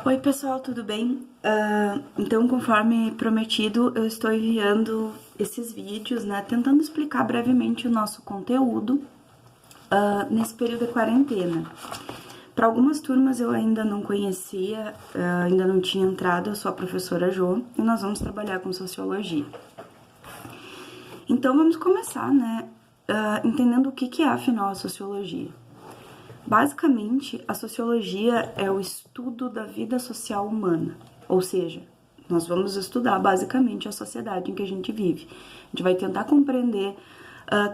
Oi pessoal, tudo bem? Então, conforme prometido, eu estou enviando esses vídeos, né, tentando explicar brevemente o nosso conteúdo nesse período de quarentena. Para algumas turmas eu ainda não conhecia, ainda não tinha entrado, eu sou a professora Jo, e nós vamos trabalhar com sociologia. Então, vamos começar, né, entendendo o que é, afinal, a sociologia. Basicamente, a sociologia é o estudo da vida social humana, ou seja, nós vamos estudar basicamente a sociedade em que a gente vive. A gente vai tentar compreender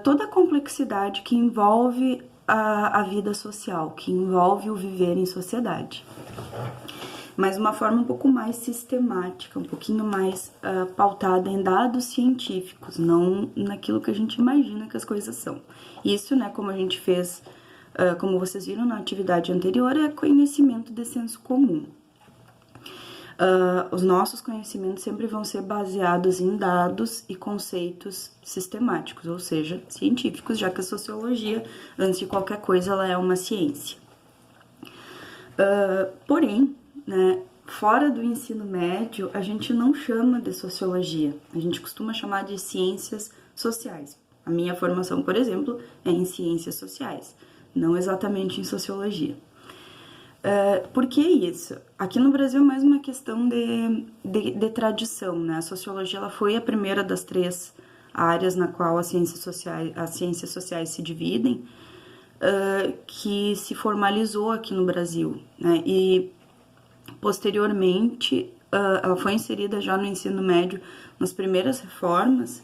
toda a complexidade que envolve a vida social, que envolve o viver em sociedade. Mas de uma forma um pouco mais sistemática, um pouquinho mais pautada em dados científicos, não naquilo que a gente imagina que as coisas são. Isso, né, como a gente fez... como vocês viram na atividade anterior, é conhecimento de senso comum. Os nossos conhecimentos sempre vão ser baseados em dados e conceitos sistemáticos, ou seja, científicos, já que a sociologia, antes de qualquer coisa, ela é uma ciência. Porém, né, fora do ensino médio, a gente não chama de sociologia, a gente costuma chamar de ciências sociais. A minha formação, por exemplo, é em ciências sociais, não exatamente em sociologia. Por que isso? Aqui no Brasil é mais uma questão de tradição, né? A sociologia ela foi a primeira das três áreas na qual as ciências sociais se dividem, que se formalizou aqui no Brasil, né? E posteriormente ela foi inserida já no ensino médio nas primeiras reformas.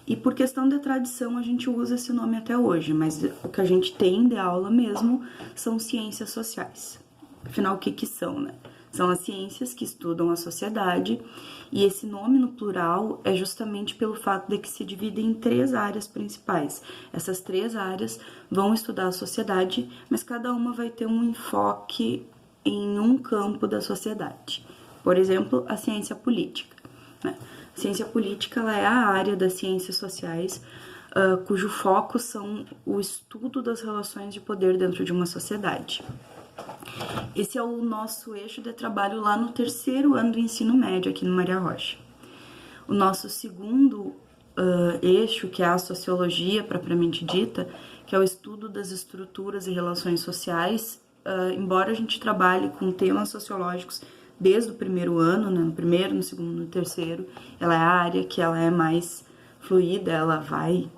E por questão de tradição a gente usa esse nome até hoje, mas o que a gente tem de aula mesmo são ciências sociais. Afinal, o que são, né? São as ciências que estudam a sociedade, e esse nome no plural é justamente pelo fato de que se divide em três áreas principais. Essas três áreas vão estudar a sociedade, mas cada uma vai ter um enfoque em um campo da sociedade. Por exemplo, a ciência política, né? A ciência política ela é a área das ciências sociais cujo foco são o estudo das relações de poder dentro de uma sociedade. Esse é o nosso eixo de trabalho lá no terceiro ano do ensino médio aqui no Maria Rocha. O nosso segundo eixo, que é a sociologia propriamente dita, que é o estudo das estruturas e relações sociais, embora a gente trabalhe com temas sociológicos desde o primeiro ano, né, no primeiro, no segundo, no terceiro, ela é a área que ela é mais fluida, ela vai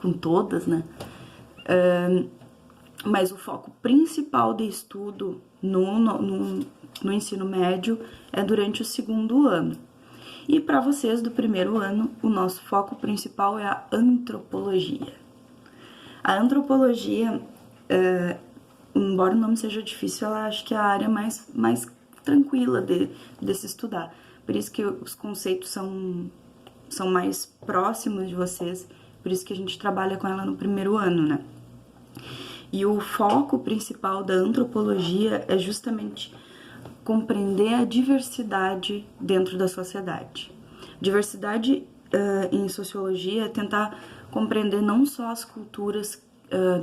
com todas, né? Mas o foco principal de estudo no ensino médio é durante o segundo ano. E para vocês do primeiro ano, o nosso foco principal é a antropologia. A antropologia, embora o nome seja difícil, ela acho que é a área mais tranquila de se estudar. Por isso que os conceitos são mais próximos de vocês, por isso que a gente trabalha com ela no primeiro ano, né? E o foco principal da antropologia é justamente compreender a diversidade dentro da sociedade. Diversidade em sociologia é tentar compreender não só as culturas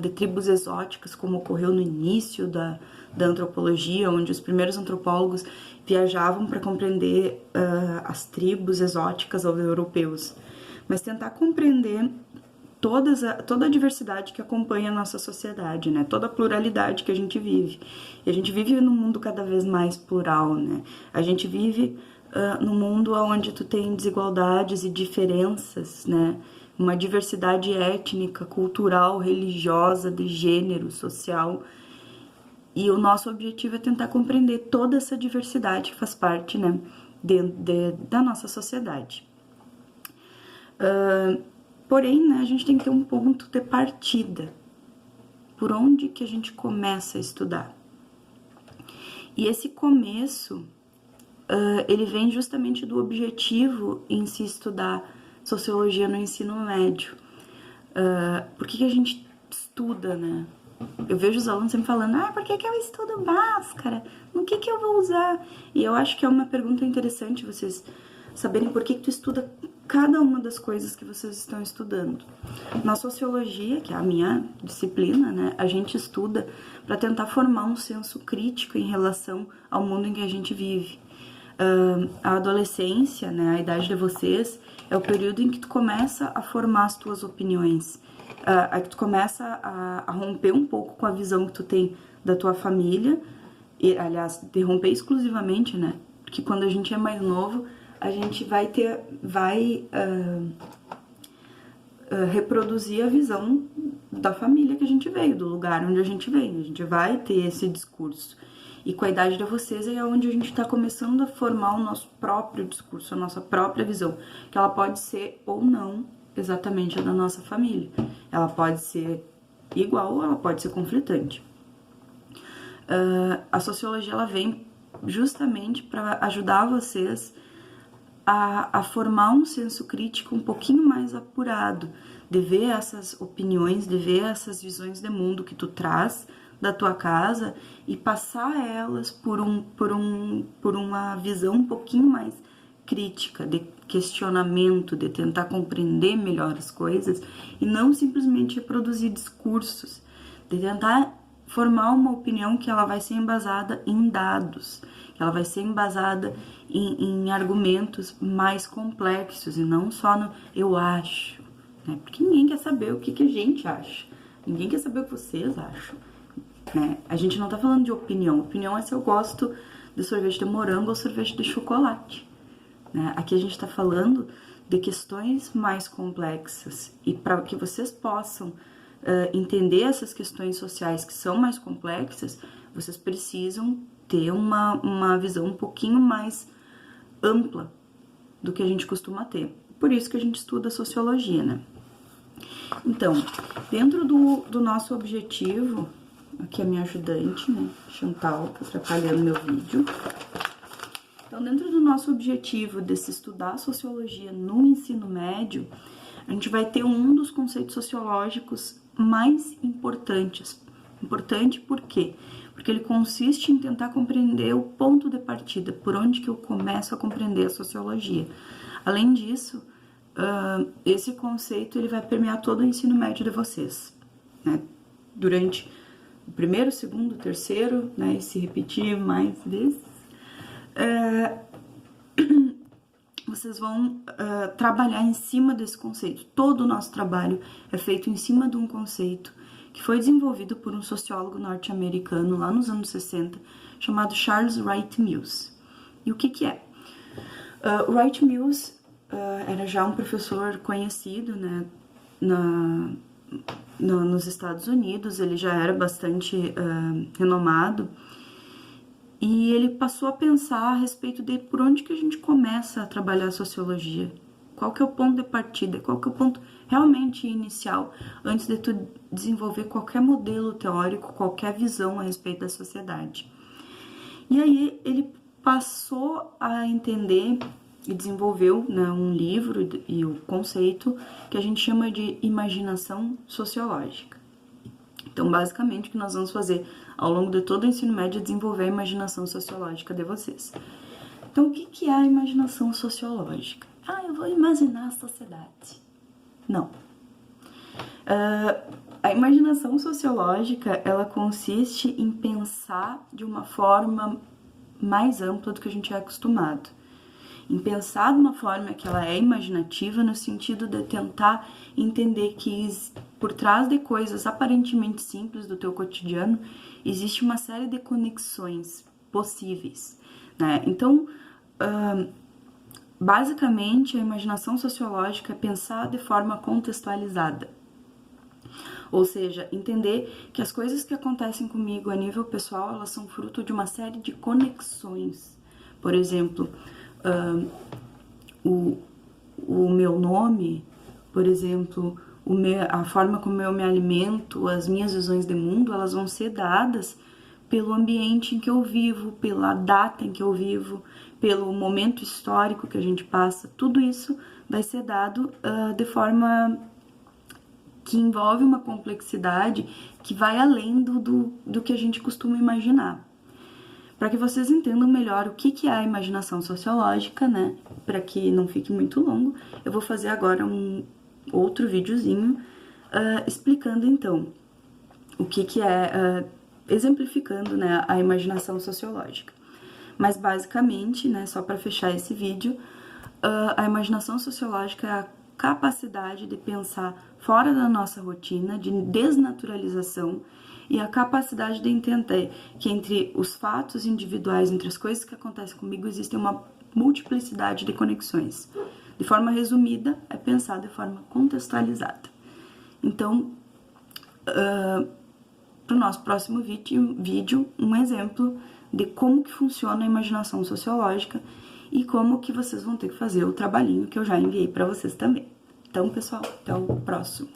de tribos exóticas, como ocorreu no início da antropologia, onde os primeiros antropólogos viajavam para compreender as tribos exóticas aos europeus, mas tentar compreender toda a diversidade que acompanha a nossa sociedade, né? Toda a pluralidade que a gente vive. E a gente vive num mundo cada vez mais plural, né? A gente vive num mundo onde tu tem desigualdades e diferenças, né? Uma diversidade étnica, cultural, religiosa, de gênero, social. E o nosso objetivo é tentar compreender toda essa diversidade que faz parte, né, da nossa sociedade. Porém, né, a gente tem que ter um ponto de partida. Por onde que a gente começa a estudar? E esse começo, ele vem justamente do objetivo em se estudar sociologia no ensino médio. Por que a gente estuda, né? Eu vejo os alunos sempre falando, por que eu estudo máscara? No que eu vou usar? E eu acho que é uma pergunta interessante vocês saberem por que tu estuda cada uma das coisas que vocês estão estudando. Na sociologia, que é a minha disciplina, né, a gente estuda para tentar formar um senso crítico em relação ao mundo em que a gente vive. A adolescência, né, a idade de vocês, é o período em que tu começa a formar as tuas opiniões, aí que tu começa a romper um pouco com a visão que tu tem da tua família, e, aliás, de romper exclusivamente, né, porque quando a gente é mais novo, a gente vai reproduzir a visão da família que a gente veio, do lugar onde a gente veio. A gente vai ter esse discurso. E com a idade de vocês é onde a gente está começando a formar o nosso próprio discurso, a nossa própria visão, que ela pode ser ou não exatamente a da nossa família. Ela pode ser igual ou ela pode ser conflitante. A sociologia ela vem justamente para ajudar vocês a formar um senso crítico um pouquinho mais apurado, de ver essas opiniões, de ver essas visões de mundo que tu traz da tua casa e passar elas por uma visão um pouquinho mais crítica, de questionamento, de tentar compreender melhor as coisas e não simplesmente reproduzir discursos, de tentar formar uma opinião que ela vai ser embasada em dados, que ela vai ser embasada em argumentos mais complexos e não só no eu acho, né? Porque ninguém quer saber o que a gente acha, ninguém quer saber o que vocês acham, né? A gente não tá falando de opinião, opinião é se eu gosto de sorvete de morango ou sorvete de chocolate, né? Aqui a gente tá falando de questões mais complexas e para que vocês possam entender essas questões sociais que são mais complexas, vocês precisam ter uma visão um pouquinho mais ampla do que a gente costuma ter. Por isso que a gente estuda sociologia, né? Então, dentro do nosso objetivo, aqui é a minha ajudante, né, Chantal, tá atrapalhando meu vídeo. Então, dentro do nosso objetivo de se estudar sociologia no ensino médio, a gente vai ter um dos conceitos sociológicos mais importantes. Importante por quê? Porque ele consiste em tentar compreender o ponto de partida, por onde que eu começo a compreender a sociologia. Além disso, esse conceito ele vai permear todo o ensino médio de vocês, né? Durante o primeiro, segundo, terceiro, né? E se repetir mais vezes, vocês vão trabalhar em cima desse conceito. Todo o nosso trabalho é feito em cima de um conceito que foi desenvolvido por um sociólogo norte-americano lá nos anos 60, chamado Charles Wright Mills. E o que é? O Wright Mills era já um professor conhecido, né, nos Estados Unidos, ele já era bastante renomado, e ele passou a pensar a respeito de por onde que a gente começa a trabalhar a sociologia. Qual que é o ponto de partida, qual que é o ponto realmente inicial, antes de tu desenvolver qualquer modelo teórico, qualquer visão a respeito da sociedade. E aí ele passou a entender e desenvolveu, né, um livro e o conceito que a gente chama de imaginação sociológica. Então, basicamente, o que nós vamos fazer ao longo de todo o ensino médio é desenvolver a imaginação sociológica de vocês. Então, o que é a imaginação sociológica? Eu vou imaginar a sociedade. Não. A imaginação sociológica, ela consiste em pensar de uma forma mais ampla do que a gente é acostumado. Em pensar de uma forma que ela é imaginativa no sentido de tentar entender que por trás de coisas aparentemente simples do teu cotidiano existe uma série de conexões possíveis, né? Então, basicamente, a imaginação sociológica é pensar de forma contextualizada. Ou seja, entender que as coisas que acontecem comigo a nível pessoal, elas são fruto de uma série de conexões. Por exemplo, o meu nome, por exemplo, a forma como eu me alimento, as minhas visões de mundo, elas vão ser dadas pelo ambiente em que eu vivo, pela data em que eu vivo, pelo momento histórico que a gente passa. Tudo isso vai ser dado de forma que envolve uma complexidade que vai além do que a gente costuma imaginar. para que vocês entendam melhor o que é a imaginação sociológica, né? Para que não fique muito longo, eu vou fazer agora um outro videozinho explicando então o que é, exemplificando, né, a imaginação sociológica. Mas basicamente, né, só para fechar esse vídeo, a imaginação sociológica é a capacidade de pensar fora da nossa rotina, de desnaturalização, e a capacidade de entender que entre os fatos individuais, entre as coisas que acontecem comigo, existe uma multiplicidade de conexões. De forma resumida, é pensar de forma contextualizada. Então, para o nosso próximo vídeo, um exemplo de como que funciona a imaginação sociológica e como que vocês vão ter que fazer o trabalhinho que eu já enviei para vocês também. Então, pessoal, até o próximo.